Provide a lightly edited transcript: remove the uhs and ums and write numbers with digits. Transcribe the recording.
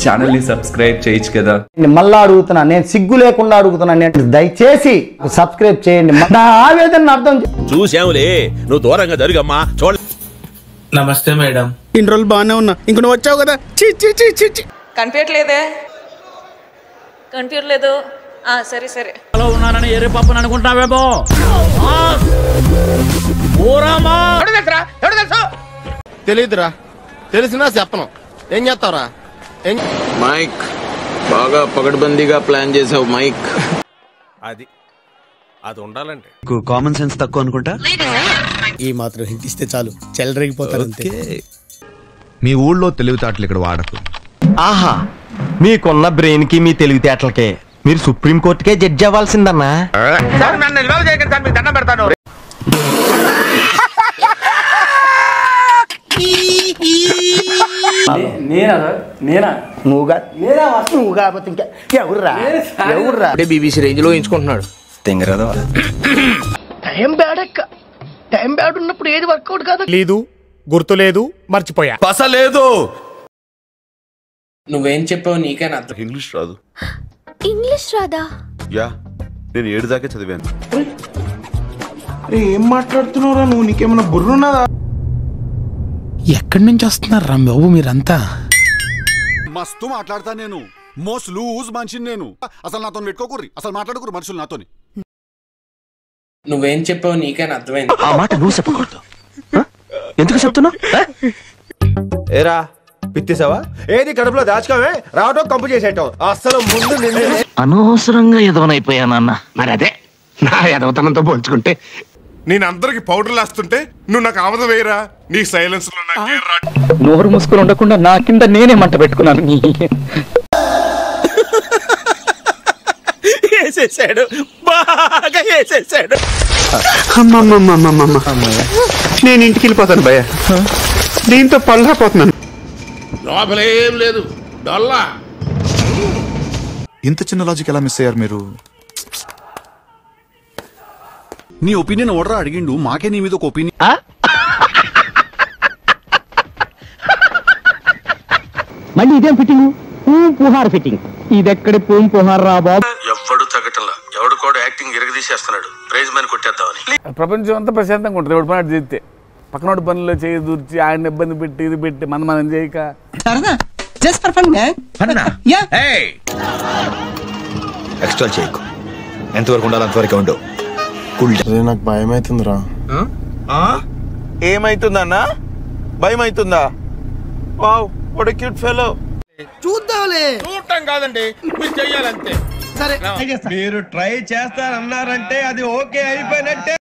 Channel ని subscribe చేయొచ్చు కదా. మళ్ళా అడుగుతున్నా, నేను సిగ్గు లేకుండా అడుగుతున్నా, దయచేసి సబ్స్క్రైబ్ చేయండి. నా ఆవేదన అర్థం చూసావులే, నువ్వు దూరంగా జరుగమ్మా. చూడ. నమస్తే మేడం. ఇన్ని రోజులు బాగానే ఉన్నా, ఇంక నువ్వు వచ్చావు కదా. కనిపించలేదు. సరే సరే ఉన్నానని ఎర్రి పప్పని అనుకుంటావేమో. తెలీదురా, తెలిసినా చెప్పను. ఏం చేస్తావురా? మైక్ బాగా పగడ్బందీగా ప్లాన్ చేసావు మైక్. అది ఉండాలంటే కామన్ సెన్స్ తక్కువ అనుకుంటా. ఈ మాత్రం హింట్ ఇస్తే చాలు, చెలరేగిపోతారు అంతే. మీ ఊళ్ళో తెలివితేటలు ఇక్కడ వాడకు. ఆహా, మీకున్న బ్రెయిన్ కి మీ తెలివితేటలకే మీరు సుప్రీం కోర్టుకే జడ్జి అవ్వాల్సిందన్నా. బీబీసీ రేంజ్ లో ఎంచుకుంటున్నాడు. టైం బ్యాడ్ ఉన్నప్పుడు ఏది వర్కౌట్ కాదు. లేదు, గుర్తు లేదు, మర్చిపోయా. పసలేదు. నువ్వేం చెప్పావు నీకైనా అర్థం. ఇంగ్లీష్ రాదు. ఇంగ్లీష్ రాదా? యా, నేను 7 దాకా చదివాను. ఏం మాట్లాడుతున్నావురా నువ్వు? నీకేమన్నా బుర్రున్నదా? ఎక్కడి నుంచి వస్తున్నారు రా బాబు మీరంతా? మస్తు మాట్లాడతా నేను. మోస్ట్ లూజ్ మనిషిని నేను. అసలు నాతో పెట్టుకోకూరి, అసలు మాట్లాడుకోరు మనుషులు నాతోని. నువ్వేం చెప్పావు నీకైనా అర్థమైంది. ఆ మాట నువ్వు చెప్పకూడదు. ఎందుకు చెప్తున్నావు? ఏరా పిత్తిసావా? ఏది కడుపులో దాచుకోవే, రావటం కంపు చేసేయటం. అసలు ముందు అనవసరంగా ఎదవనైపోయానన్న. మరి అదే నా ఎదవతనంతో పోల్చుకుంటే. నేను అందరికి పౌడర్లు వేస్తుంటే నువ్వు నాకు ఆమదం వేయరా. నీ సైలెన్స్ లో నోరు మూసుకొని ఉండకుండా నా కింద నేనే మంట పెట్టుకున్నాను. వేసేసాడు, బాగా వేసేసాడు. నేను ఇంటికి వెళ్ళిపోతాను భయ్య, దీంతో పళ్ళపోతున్నాను. లోపలేం లేదు, డొల్లా. ఇంత చిన్న లాజిక్ ఎలా మిస్ అయ్యారు మీరు? నీ ఒపీనియన్ ఓడరా అడిగిండు, మాకే నీ మీద ఒక ఒపీనియన్. మళ్ళీ ఇదేం ఫిట్టింగ్? పుహార్ ఫిట్టింగ్. ఇదెక్కడి పుహార్ రా బాబు. ఎవడు తగ్గటంలా, ఎవడు కూడా యాక్టింగ్ ఇరగదీసేస్తున్నాడు. ప్రైజ్ మని కొట్టేద్దామని. ప్రపంచం అంతా ప్రశాంతంగా ఉంటుంది. ఎవడు పని చేస్తే పక్కనోడి పనుల్లో చేయి దూర్చి ఆయన ఇబ్బంది పెట్టి ఇది పెట్టి మనం చేయక. ఎక్స్ట్రా చేయకు, ఎంతవరకు ఉండాలి అంతవరకు ఉండు. నాకు భయం అవుతుందిరా. ఏమైతుందన్నా? భయం అవుతుందా? Wow, what a cute fellow. చూద్దాంలే. చూడటం కాదండి, మీరు చెయ్యాలంతే. సరే, మీరు ట్రై చేస్తారన్నారంటే అది ఓకే అయిపోయినట్టే.